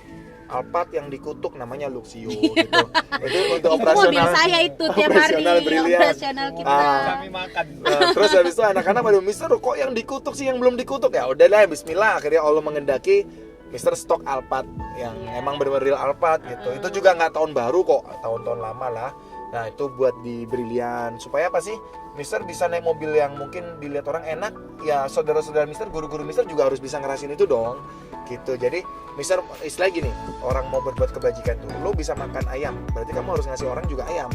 Alphard yang dikutuk namanya Luxio gitu. Itu untuk operasional. Mobil saya itu tiap hari operasional Brilliant. operasional kita. Kami makan. Terus habis itu anak-anak pada Mister kok yang dikutuk sih yang belum dikutuk ya udahlah bismillah akhirnya Allah mengendaki Mister stok Alphard yang emang benar-benar real Alphard gitu. Itu juga nggak tahun baru kok, tahun-tahun lama lah. Nah itu buat di Brilliant supaya apa sih Mister bisa naik mobil yang mungkin dilihat orang enak ya saudara-saudara Mister, guru-guru Mister juga harus bisa ngerasin itu dong gitu. Jadi Mister istilah gini, orang mau berbuat kebajikan tuh lo bisa makan ayam berarti kamu harus ngasih orang juga ayam.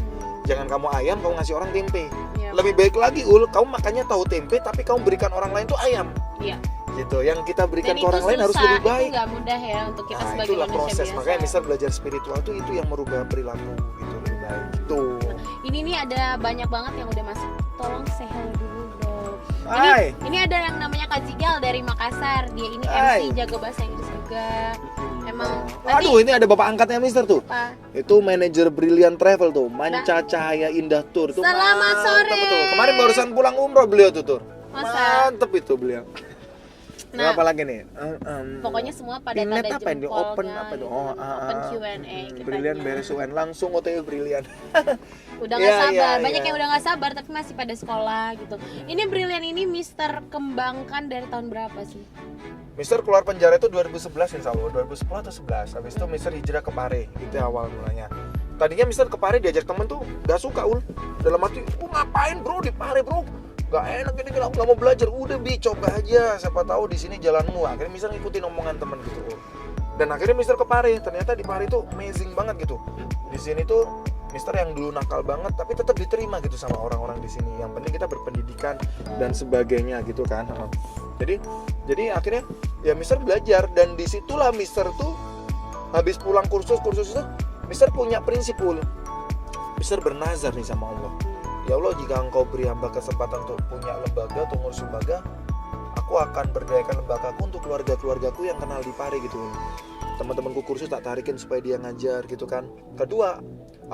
Jangan kamu ayam kamu ngasih orang tempe. Iya. Lebih baik lagi kamu makannya tahu tempe tapi kamu berikan orang lain tuh ayam. Iya. Gitu yang kita berikan Dan ke orang itu lain harus susah, lebih baik. Itu nggak mudah ya untuk kita Nah, sebagai itulah manusia proses biasa. makanya Mister belajar spiritual tuh itu yang merubah perilaku gitu lebih baik gitu. Ini nih ada banyak banget yang udah masuk. Tolong say hello dulu dong. Hai. Ini ada yang namanya Kak Zigal dari Makassar. Dia ini Hai. MC jago bahasa Inggris juga. Emang tadi Aduh ini ada bapak angkatnya Mister tuh. apa? Itu manajer Brilliant Travel tuh, Manca Cahaya Indah Tour tuh. Selamat mantep sore. Betul. Kemarin barusan pulang umroh beliau tuh tur. Masa? Mantep itu beliau. Nah, apa lagi nih? pokoknya semua pada Pinlet tanda apa ini? jempol, Open guys. apa itu? Open Q&A kita Brilliant beres UN langsung OTW Brilliant. udah nggak Iya, sabar, iya, banyak iya. yang udah nggak sabar tapi masih pada sekolah gitu. Ini Brilliant ini Mister kembangkan dari tahun berapa sih? Mister keluar penjara itu 2011 insya Allah, 2010 atau 11. Habis itu Mister hijrah ke Pare, itu awal mulanya. Tadinya Mister ke Pare diajak temen tuh gak suka dalam arti, ngapain bro di Pare bro? Gak enak ini aku gak mau belajar, udah coba aja, siapa tahu di sini jalanmu. Akhirnya Mister ngikutin omongan temen gitu. Dan akhirnya Mister ke Pare, ternyata di Pare itu amazing banget gitu. Di sini tuh Mister yang dulu nakal banget tapi tetap diterima gitu sama orang-orang di sini. Yang penting kita berpendidikan dan sebagainya gitu kan. Jadi akhirnya ya Mister belajar dan disitulah Mister tuh habis pulang kursus itu Mister punya prinsip Mister bernazar nih sama Allah. Ya Allah jika engkau beri hamba kesempatan untuk punya lembaga atau ngurus lembaga, aku akan berdayakan lembagaku untuk keluarga-keluargaku yang kenal di Pare gitu. Teman-temanku kursus tak tarikin supaya dia ngajar gitu kan. Kedua,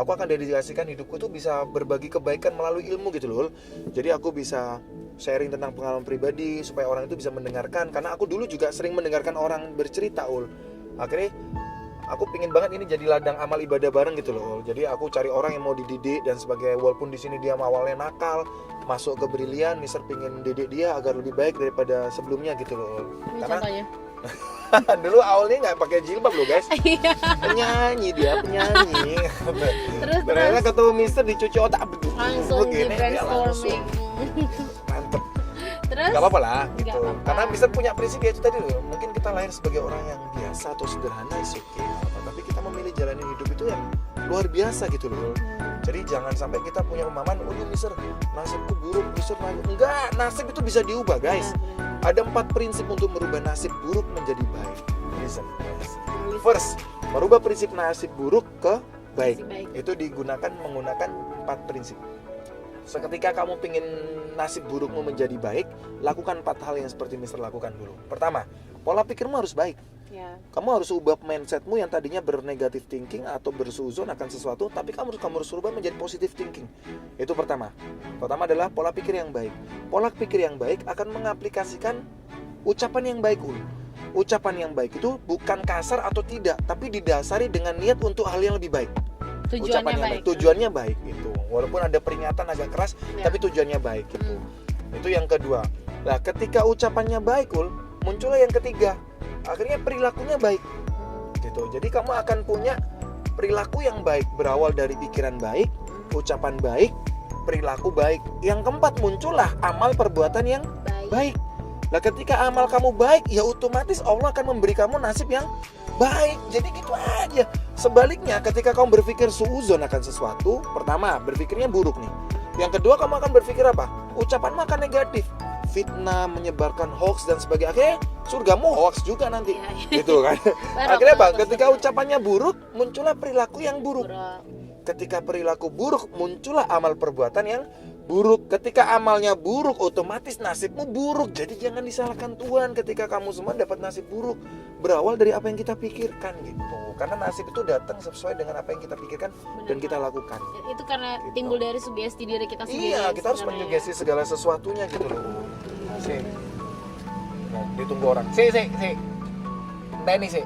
aku akan dedikasikan hidupku tuh bisa berbagi kebaikan melalui ilmu gitu loh. Jadi aku bisa sharing tentang pengalaman pribadi supaya orang itu bisa mendengarkan. Karena aku dulu juga sering mendengarkan orang bercerita Akhirnya aku pingin banget ini jadi ladang amal ibadah bareng gitu loh. Jadi aku cari orang yang mau dididik dan sebagainya. Walaupun di sini dia awalnya nakal, masuk ke Brilliant, Mister pingin didik dia agar lebih baik daripada sebelumnya gitu loh. Ini Karena contohnya. dulu awalnya nggak pakai jilbab loh guys. Iya. Penyanyi. Terus Ternyata ketemu Mister dicuci otak langsung di begini, dia brainstorming. mantep. Terus Gak apa-apa lah Nggak gitu. apa-apa. Karena Mister punya prinsip ya itu tadi loh. Mungkin kita lahir sebagai orang yang biasa atau sederhana is okay. Tapi kita memilih jalanin hidup itu yang luar biasa gitu loh. Jadi jangan sampai kita punya pemahaman, oh Mister nasibku buruk, Mister enggak, nasib itu bisa diubah guys. Ada 4 prinsip untuk merubah nasib buruk menjadi baik. Listen guys. First, merubah prinsip nasib buruk ke baik. Itu menggunakan 4 prinsip. Seketika kamu pingin nasib burukmu menjadi baik, lakukan 4 hal yang seperti Mister lakukan dulu. Pertama, pola pikirmu harus baik. ya. Kamu harus ubah mindsetmu yang tadinya bernegatif thinking atau bersuuzon akan sesuatu, tapi kamu harus ubah menjadi positive thinking. Itu pertama. Pertama adalah pola pikir yang baik. Pola pikir yang baik akan mengaplikasikan ucapan yang baik. Ucapan yang baik itu bukan kasar atau tidak, tapi didasari dengan niat untuk hal yang lebih baik. Tujuannya baik. Tujuannya baik gitu. Walaupun ada peringatan agak keras, Ya. tapi tujuannya baik gitu. Itu yang kedua. Nah, ketika ucapannya baik, muncullah yang ketiga. Akhirnya perilakunya baik. Gitu. Jadi kamu akan punya perilaku yang baik, berawal dari pikiran baik, ucapan baik, perilaku baik. Yang keempat muncullah amal perbuatan yang baik. Nah, ketika amal kamu baik, ya otomatis Allah akan memberi kamu nasib yang baik. Jadi gitu aja. Sebaliknya, ketika kamu berpikir suuzon akan sesuatu, pertama, berpikirnya buruk nih. Yang kedua, kamu akan berpikir apa? ucapan makan negatif, fitnah, menyebarkan hoax dan sebagainya. Akhirnya surgamu hoax juga nanti, gitu kan? Akhirnya apa? Ketika ucapannya buruk, muncullah perilaku yang buruk. Ketika perilaku buruk, muncullah amal perbuatan yang buruk. Ketika amalnya buruk, otomatis nasibmu buruk. Jadi jangan disalahkan Tuhan ketika kamu semua dapat nasib buruk. Berawal dari apa yang kita pikirkan gitu. Karena nasib itu datang sesuai dengan apa yang kita pikirkan dan kita lakukan. Itu karena Gitu. timbul dari sugesti diri kita sendiri. Iya, kita harus sebenarnya. menyugesti segala sesuatunya gitu loh. Sih. Nah, ditunggu orang. Sih. Ini sih.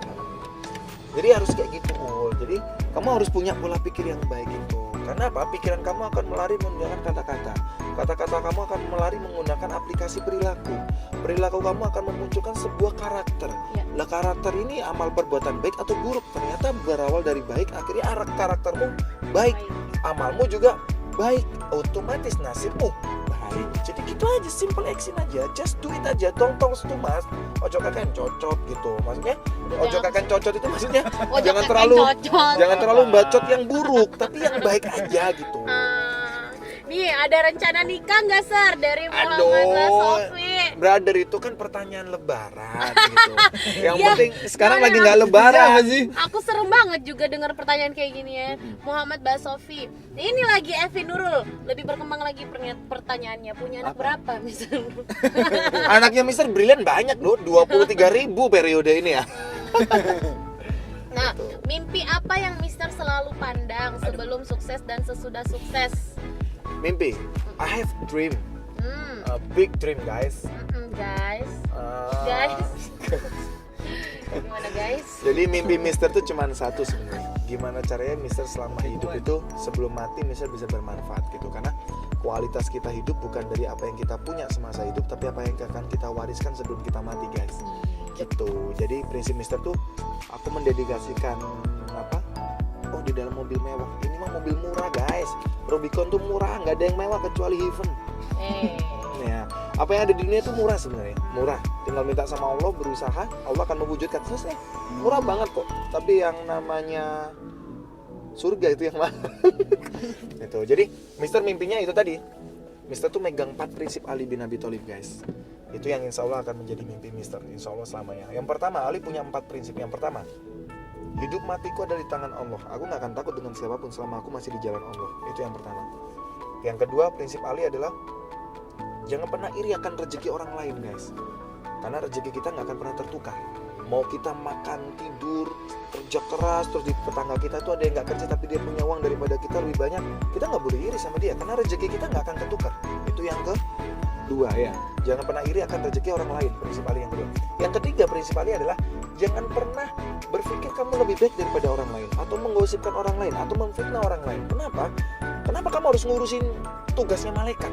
Jadi harus kayak gitu, Ul. Jadi kamu harus punya pola pikir yang baik itu. Karena apa? Pikiran kamu akan melari menggunakan kata-kata. Kata-kata kamu akan melari menggunakan aplikasi perilaku. Perilaku kamu akan memunculkan sebuah karakter. Ya. Lah karakter ini amal perbuatan baik atau buruk. Ternyata berawal dari baik, akhirnya karaktermu baik. Amalmu juga baik. Otomatis nasibmu baik. Jadi gitu aja, simple action aja. Just do it aja. Tong stumas. Ojo kakek cocot gitu. Maksudnya ojo kakek cocot itu maksudnya Ojo jangan kakek terlalu cocot. jangan terlalu bacot yang buruk, tapi yang baik aja gitu. Nih ada rencana nikah nggak Sir dari Muhammad Aduh, Sofi? brother itu kan pertanyaan lebaran gitu. Yang Iya, penting sekarang soalnya lagi nggak lebaran sih. Aku serem banget juga dengar pertanyaan kayak gini ya. Muhammad Basofi. Ini lagi Evi Nurul. Lebih berkembang lagi pertanyaannya. Punya anak berapa misalnya? Anaknya Mister Brilian banyak loh, 23.000 periode ini ya. Nah, mimpi apa yang Mister selalu pandang sebelum sukses dan sesudah sukses? Mimpi, I have dream, a big dream guys. Guys, gimana guys? Jadi mimpi Mister tuh cuma satu sebenarnya. Gimana caranya Mister selama hidup itu sebelum mati Mister bisa bermanfaat gitu. Karena kualitas kita hidup bukan dari apa yang kita punya semasa hidup, tapi apa yang akan kita wariskan sebelum kita mati guys. Gitu. Jadi prinsip Mister tuh aku mendedikasikan apa? Oh di dalam mobil mewah. Ini mah mobil murah guys. Rubicon tuh murah, nggak ada yang mewah kecuali Heaven. Ya, apa yang ada di dunia itu murah sebenarnya, murah. Tinggal minta sama Allah, berusaha, Allah akan mewujudkan. Selesai. Murah banget kok. Tapi yang namanya surga itu yang mahal. Gitu. Jadi, Mister mimpinya itu tadi. Mister tuh megang 4 prinsip Ali bin Abi Thalib, guys. Itu yang insya Allah akan menjadi mimpi Mister, insya Allah selamanya. Yang pertama, Ali punya 4 prinsip. Yang pertama, hidup matiku ada di tangan Allah. Aku gak akan takut dengan siapapun selama aku masih di jalan Allah. Itu yang pertama. Yang kedua, prinsip Ali adalah jangan pernah iri akan rezeki orang lain guys. Karena rezeki kita gak akan pernah tertukar. Mau kita makan, tidur, kerja keras, terus di tetangga kita tuh ada yang gak kerja tapi dia punya uang daripada kita lebih banyak, kita gak boleh iri sama dia. Karena rezeki kita gak akan tertukar. Itu yang kedua ya. Jangan pernah iri akan rezeki orang lain. Prinsip Ali yang kedua. Yang ketiga prinsip Ali adalah jangan pernah berpikir kamu lebih baik daripada orang lain, atau menggosipkan orang lain, atau memfitnah orang lain. Kenapa? Kenapa kamu harus ngurusin tugasnya malaikat?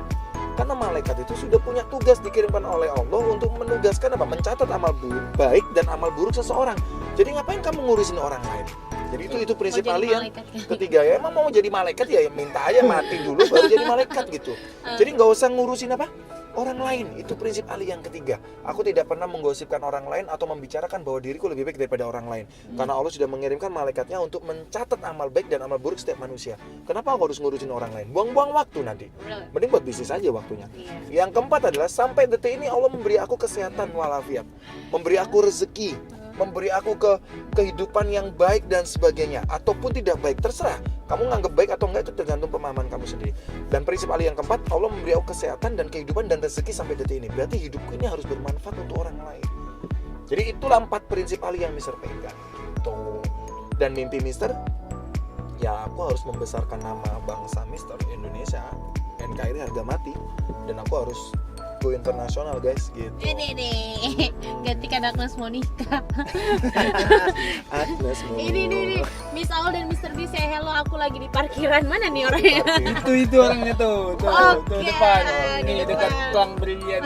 Karena malaikat itu sudah punya tugas dikirimkan oleh Allah untuk menugaskan apa? Mencatat amal baik dan amal buruk seseorang. Jadi ngapain kamu ngurusin orang lain? Jadi itu prinsip Ali yang ketiga ya. Emang mau jadi malaikat ya minta aja mati dulu baru jadi malaikat gitu. Jadi nggak usah ngurusin apa? Orang lain. Itu prinsip Ali yang ketiga. Aku tidak pernah menggosipkan orang lain atau membicarakan bahwa diriku lebih baik daripada orang lain. Karena Allah sudah mengirimkan malaikatnya untuk mencatat amal baik dan amal buruk setiap manusia. Kenapa aku harus ngurusin orang lain? Buang-buang waktu nanti. Mending buat bisnis aja waktunya. Yang keempat adalah sampai detik ini Allah memberi aku kesehatan walafiat, memberi aku rezeki, memberi aku kehidupan yang baik dan sebagainya. Ataupun tidak baik, terserah. Kamu nganggap baik atau enggak itu tergantung pemahaman kamu sendiri. Dan prinsip Ali yang keempat, Allah memberi aku kesehatan dan kehidupan dan rezeki sampai detik ini. Berarti hidupku ini harus bermanfaat untuk orang lain. Jadi itulah 4 prinsip Ali yang Mister pegang gitu. Dan mimpi Mister, ya aku harus membesarkan nama bangsa Mister Indonesia. NKRI harga mati. Dan aku harus go internasional guys gitu. Ini nih, gantikan Agnes Monica. Agnes Mo. Ini Miss Aul dan Mr. B say hello, aku lagi di parkiran. Mana nih orangnya? Itu orangnya tuh Oke, depan. di Nih depan. dekat Tuang Brilian.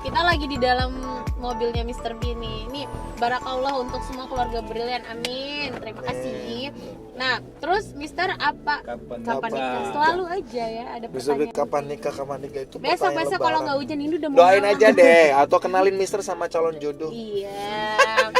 Kita lagi di dalam mobilnya Mr. B nih. Ini barakallah untuk semua keluarga Brilian. Amin. Terima kasih. Nah, terus Mister apa? Kapan nikah? Selalu aja ya ada Mister pertanyaan. kapan nikah itu Besok kalau nggak hujan ini udah mau doain malam. aja deh atau kenalin Mister sama calon jodoh. Iya.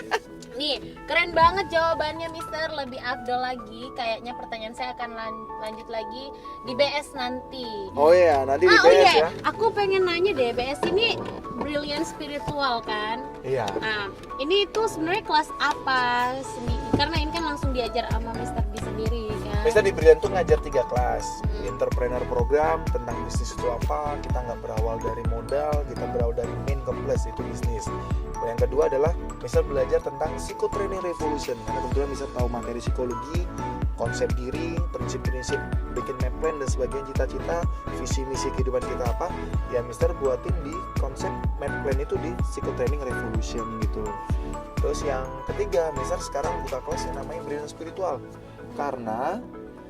Nih, keren banget jawabannya Mister, lebih afdol lagi. Kayaknya pertanyaan saya akan lanjut lagi di BS nanti. Oh iya, nanti di Oh BS iya, ya. aku pengen nanya deh, BS ini Brilliant Spiritual kan? Iya. Nah, ini tuh sebenarnya kelas apa sendiri? Karena ini kan langsung diajar sama Mister B sendiri kan? Mister di Brilliant tuh ngajar 3 kelas. Entrepreneur program tentang bisnis itu apa. Kita nggak berawal dari modal, kita berawal dari main ke plus, itu bisnis. Yang kedua adalah Mister belajar tentang Psychotraining Revolution. Karena kebetulan Mister tahu materi psikologi, konsep diri, prinsip-prinsip, bikin map plan dan sebagainya, cita-cita, visi misi kehidupan kita apa. Ya Mister buatin di konsep map plan itu di Psychotraining Revolution gitu. Terus yang ketiga, Mister sekarang buka kelas yang namanya Brilliant Spiritual. Karena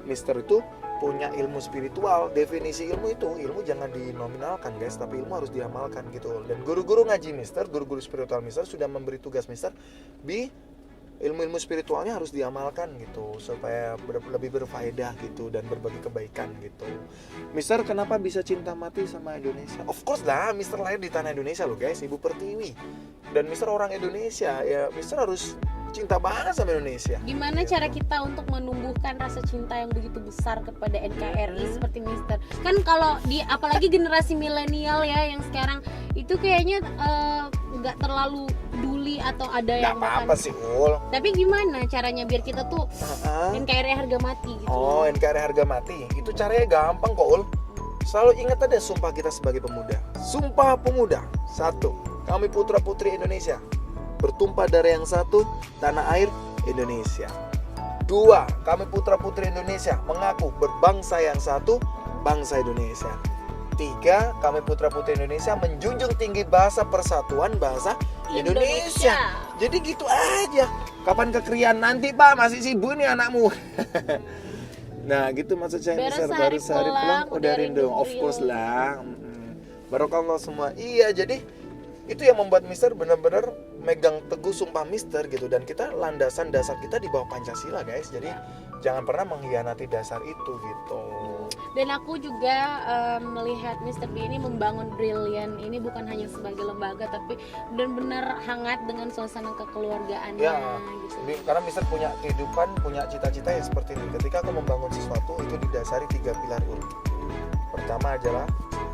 Mister itu punya ilmu spiritual. Definisi ilmu itu, ilmu jangan dinominalkan guys, tapi ilmu harus diamalkan gitu. Dan guru-guru ngaji Mister, guru-guru spiritual Mister sudah memberi tugas Mister di ilmu-ilmu spiritualnya harus diamalkan gitu, supaya lebih berfaedah gitu dan berbagi kebaikan gitu. Mister kenapa bisa cinta mati sama Indonesia? Of course lah, Mister lahir di tanah Indonesia loh guys, Ibu Pertiwi. Dan Mister orang Indonesia, ya Mister harus cinta banget sama Indonesia. Gimana Gitu. cara kita untuk menumbuhkan rasa cinta yang begitu besar kepada NKRI seperti Mister? Kan kalau di apalagi generasi milenial ya yang sekarang itu kayaknya nggak terlalu peduli atau ada Gak yang apa-apa sih Ul. Tapi gimana caranya biar kita tuh NKRI harga mati gitu? Oh, NKRI harga mati. Itu caranya gampang kok Ul. Selalu ingat ada sumpah kita sebagai pemuda. Sumpah pemuda. 1. Kami putra-putri Indonesia, bertumpah darah yang satu, tanah air Indonesia. 2. Kami putra-putri Indonesia, mengaku berbangsa yang satu, bangsa Indonesia. 3. Kami putra-putri Indonesia menjunjung tinggi bahasa persatuan, bahasa Indonesia. Jadi gitu aja. Kapan kekrian nanti Pak, masih sibuk nih anakmu. Nah gitu maksud saya. Baru sehari pulang udah rindu. Of course lah. Barokallah semua. Iya, jadi itu yang membuat Mister benar-benar megang teguh sumpah Mister gitu. Dan kita landasan dasar kita di bawah Pancasila guys. Jadi jangan pernah mengkhianati dasar itu gitu. Dan aku juga melihat Mister B ini membangun Brilliant ini bukan hanya sebagai lembaga, tapi benar-benar hangat dengan suasana kekeluargaannya Ya, gitu. karena Mister punya kehidupan, punya cita-cita yang seperti ini. Ketika aku membangun sesuatu itu didasari 3 pilar Ul. Pertama adalah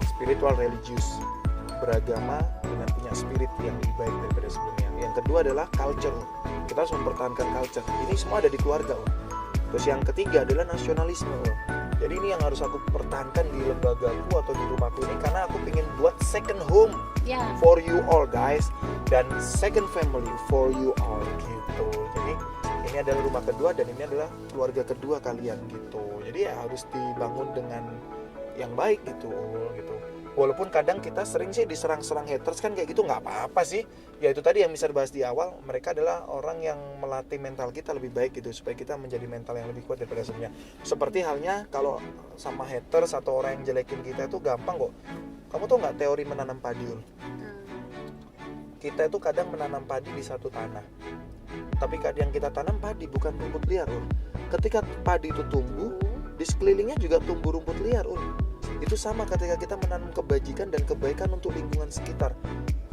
spiritual religius, beragama dengan punya spirit yang lebih baik daripada sebelumnya. Yang kedua adalah culture. Kita harus mempertahankan culture. Ini semua ada di keluarga Ul. Terus yang ketiga adalah nasionalisme Ul. Jadi ini yang harus aku pertahankan di lembagaku atau di rumahku ini, karena aku ingin buat second home Ya. for you all guys, dan second family for you all gitu. Jadi ini adalah rumah kedua dan ini adalah keluarga kedua kalian gitu. Jadi ya harus dibangun dengan yang baik gitu. Walaupun kadang kita sering sih diserang-serang haters kan, kayak gitu nggak apa-apa sih. Ya itu tadi yang bisa dibahas di awal, mereka adalah orang yang melatih mental kita lebih baik gitu, supaya kita menjadi mental yang lebih kuat daripada sebelumnya. Seperti halnya kalau sama haters atau orang yang jelekin kita itu gampang kok. Kamu tuh nggak teori menanam padi Ul? Kita itu kadang menanam padi di satu tanah, tapi kadang yang kita tanam padi bukan rumput liar Ul. Ketika padi itu tumbuh, di sekelilingnya juga tumbuh rumput liar Ul. Itu sama ketika kita menanam kebajikan dan kebaikan untuk lingkungan sekitar.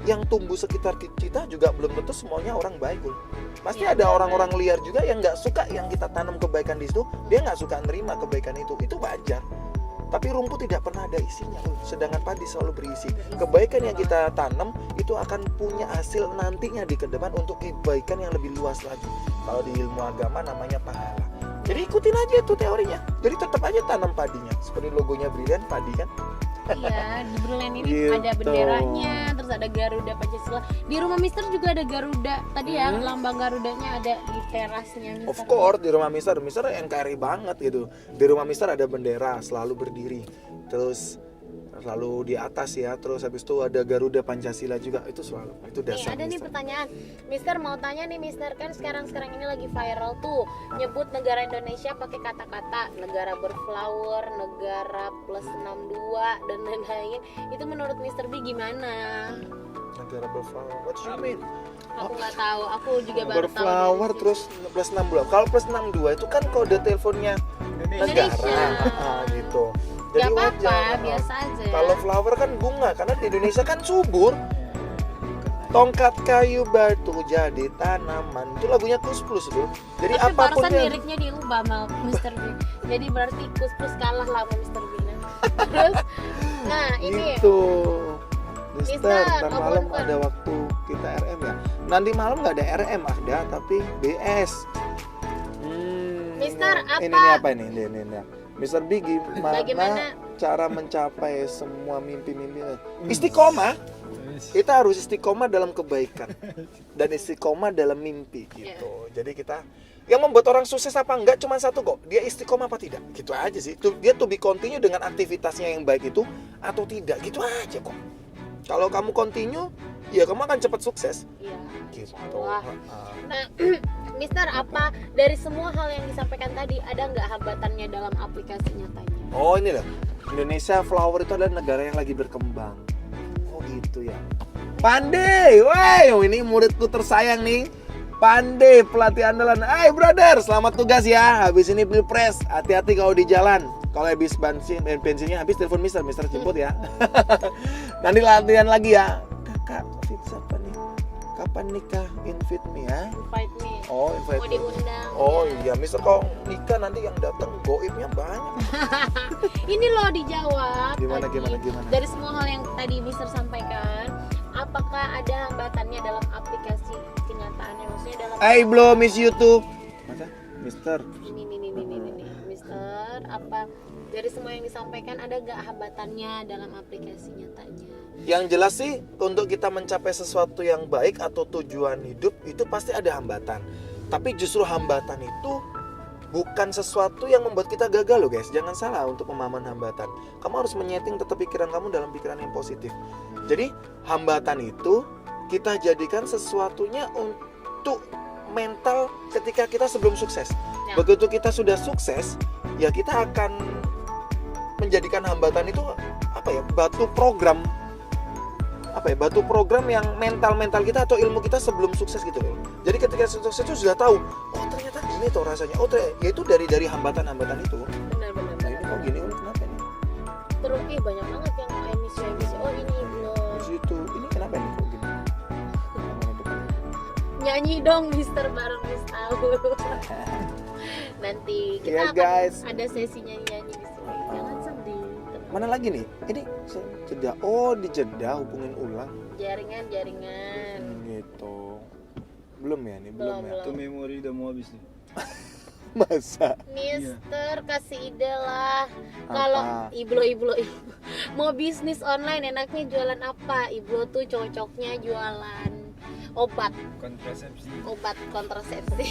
Yang tumbuh sekitar kita juga belum tentu semuanya orang baik Ul. Pasti ada orang-orang liar juga yang nggak suka yang kita tanam kebaikan di situ. Dia nggak suka nerima kebaikan itu wajar. Tapi rumput tidak pernah ada isinya Ul. Sedangkan padi selalu berisi. Kebaikan yang kita tanam itu akan punya hasil nantinya di kedepan untuk kebaikan yang lebih luas lagi. Kalau di ilmu agama namanya pahala. Jadi ikutin aja tuh teorinya. Jadi tetap aja tanam padinya. Seperti logonya Brilliant, padi kan. Iya, di Brilliant ini Gitu. ada benderanya, terus ada Garuda Pancasila. Di rumah Mister juga ada Garuda. Tadi ya lambang Garudanya ada di terasnya Mister. Of course, di rumah Mister NKRI banget gitu. Di rumah Mister ada bendera selalu berdiri. Terus selalu di atas ya. Terus habis itu ada Garuda Pancasila juga, itu selalu. Itu Nih dasar ada nih Mister. pertanyaan, Mister mau tanya nih Mister, kan sekarang ini lagi viral tuh nyebut negara Indonesia pakai kata-kata negara berflower, negara plus 62 dan lain-lain. Itu menurut Mister B gimana? Negara berflower. What you mean? Aku nggak tahu, aku juga baru tahu. Berflower dari terus plus 62. Kalau plus 62 itu kan kode teleponnya negara. Gitu. Jadi Gak apa-apa, wajar. biasa aja. Kalau flower kan bunga, karena di Indonesia kan subur. Tongkat kayu batu jadi tanaman. Itu lagunya Kus Plus itu. Jadi Tapi apapun barusan yang liriknya diubah sama Mr. B. Jadi berarti Kus Plus kalah lah sama Mr. B. Terus, nah ini itu Mister, Mister, ntar oh, malam bukan. ada waktu kita RM ya. Nanti malam nggak ada RM ada, tapi BS. Mister, Ini apa? apa ini? Ini. Mister B Bagaimana? gimana cara mencapai semua mimpi-mimpi? Istiqomah. Kita harus istiqomah dalam kebaikan dan istiqomah dalam mimpi gitu. Jadi kita yang membuat orang sukses apa enggak cuma satu kok, dia istiqomah apa tidak, gitu aja sih. Dia to be continue dengan aktivitasnya yang baik itu atau tidak, gitu aja kok. Kalau kamu continue, ya kamu akan cepat sukses. Iya, Gitu. insyaallah. Nah, Mister, apa dari semua hal yang disampaikan tadi ada nggak hambatannya dalam aplikasi nyatanya? Oh ini loh, Indonesia Flower itu adalah negara yang lagi berkembang. Oh gitu ya. Pandai, wah ini muridku tersayang nih. Pandai, pelatih andalan. Hai brother, selamat tugas ya. Habis ini pilpres, hati-hati kalau di jalan. Kalau habis bensinnya habis, telepon Mister jemput ya. Nanti latihan lagi ya. Kakak, fit siapa nih? Kapan nikah? Invite me ya. Invite me. Oh, invite Mau me. diundang. Oh iya, Mister kalau nikah nanti yang datang goibnya banyak. Ini loh dijawab. Gimana, tadi. gimana? Dari semua hal yang tadi Mister sampaikan, apakah ada hambatannya dalam aplikasi kenyataannya? Maksudnya dalam Hey bro, miss you too. Masa? Mister. ini. Mister, apa dari semua yang disampaikan ada gak hambatannya dalam aplikasi nyatanya? Yang jelas sih untuk kita mencapai sesuatu yang baik atau tujuan hidup itu pasti ada hambatan. Tapi justru hambatan itu bukan sesuatu yang membuat kita gagal loh guys. Jangan salah untuk pemahaman hambatan. Kamu harus menyeting tetap pikiran kamu dalam pikiran yang positif. Jadi hambatan itu kita jadikan sesuatunya untuk mental ketika kita sebelum sukses. Ya. Begitu kita sudah sukses, ya kita akan menjadikan hambatan itu batu program yang mental kita atau ilmu kita sebelum sukses gitu loh. Jadi ketika sukses itu sudah tahu, oh ternyata gini tuh rasanya. Oh ya itu dari hambatan itu. Benar. Nah ini kok gini, kenapa nih? Terus banyak banget yang emisi. Oh ini belum. Terus itu, ini kenapa nih kok gini? Nyanyi dong Mister bareng Miss Aul. Nanti kita Ya, akan guys. ada sesi nyanyi-nyanyi di sini. Jangan sedih. Tenang. Mana lagi nih? Ini jeda. Oh di jeda hubungin ulang. Jaringan. Gitu. Belum ya nih, belum ya. Itu memori udah mau habis nih. Masa? Mister kasih ide lah. Apa? Kalau Iblo mau bisnis online enaknya jualan apa? Iblo tuh cocoknya jualan obat kontrasepsi.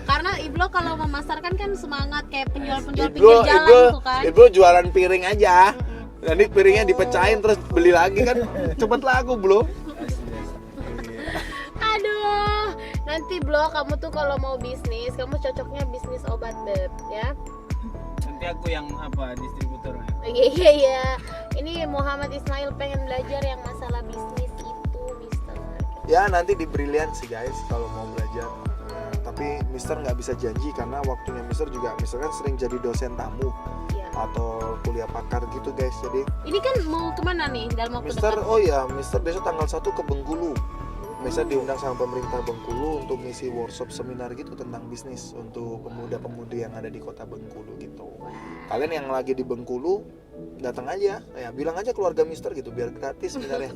Karena Iblo kalau memasarkan kan semangat kayak penjual-penjual pinggir jalan tuh kan. Ibu jualan piring aja. Nanti piringnya dipecahin terus beli lagi kan cepet laku bro. Aduh, nanti Blo kamu tuh kalau mau bisnis, kamu cocoknya bisnis obat beb, ya. Nanti aku yang distributornya. Iya. Ini Muhammad Ismail pengen belajar yang masalah bisnis itu, Mister. Ya nanti di Brilliant sih guys kalau mau belajar. Tapi Mister nggak bisa janji karena waktunya Mister juga Mister kan sering jadi dosen tamu Iya. atau kuliah pakar gitu guys. Jadi Ini kan mau kemana nih dalam waktu Mister, dekat? Mister besok tanggal 1 ke Bengkulu. Mister diundang sama pemerintah Bengkulu untuk ngisi workshop seminar gitu tentang bisnis untuk pemuda-pemudi yang ada di kota Bengkulu gitu. Kalian yang lagi di Bengkulu datang aja, ya bilang aja keluarga Mister gitu biar gratis sebenarnya.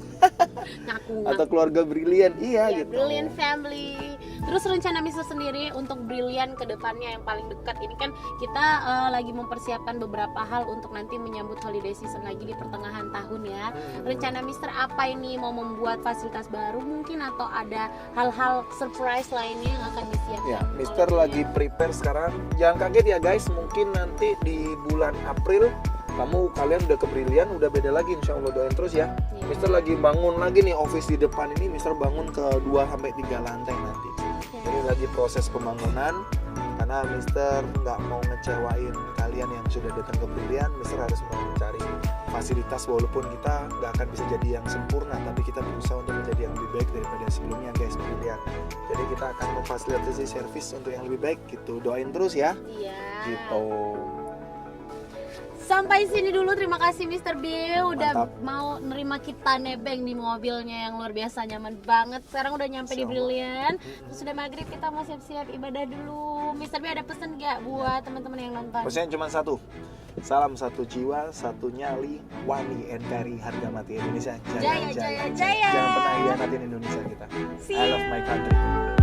Ngaku. Atau keluarga Brilliant, iya Ya, gitu. Brilliant Family. Terus rencana Mister sendiri untuk Brilliant ke depannya yang paling dekat ini kan kita lagi mempersiapkan beberapa hal untuk nanti menyambut holiday season lagi di pertengahan tahun ya. Rencana Mister apa ini? Mau membuat fasilitas baru mungkin atau ada hal-hal surprise lainnya yang akan disiapkan? Ya, Mister lagi prepare sekarang. Jangan kaget ya guys, mungkin nanti di bulan April kalian udah ke Brilliant, udah beda lagi insya Allah, doain terus ya. Iya. Mister lagi bangun lagi nih office di depan ini, Mister bangun ke 2-3 lantai nanti. Ini lagi proses pembangunan karena Mister nggak mau ngecewain kalian yang sudah datang ke Brilliant. Mister harus mencari fasilitas walaupun kita nggak akan bisa jadi yang sempurna, tapi kita berusaha untuk menjadi yang lebih baik daripada sebelumnya guys, Brilliant. Jadi kita akan memfasilitasi servis untuk yang lebih baik gitu. Doain terus ya. Iya. Gitu. Sampai sini dulu, terima kasih Mr. B udah Mantap. mau nerima kita nebeng di mobilnya yang luar biasa nyaman banget. Sekarang udah nyampe di Insya Brilliant. Terus udah maghrib, kita mau siap-siap ibadah dulu. Mr. B ada pesan gak buat teman-teman yang nonton? Pesannya cuma satu. Salam satu jiwa, satu nyali, wani NKRI harga mati Indonesia. Jaya, jaya, jaya. Jangan pernah hianatin Indonesia kita. See I love you. my country.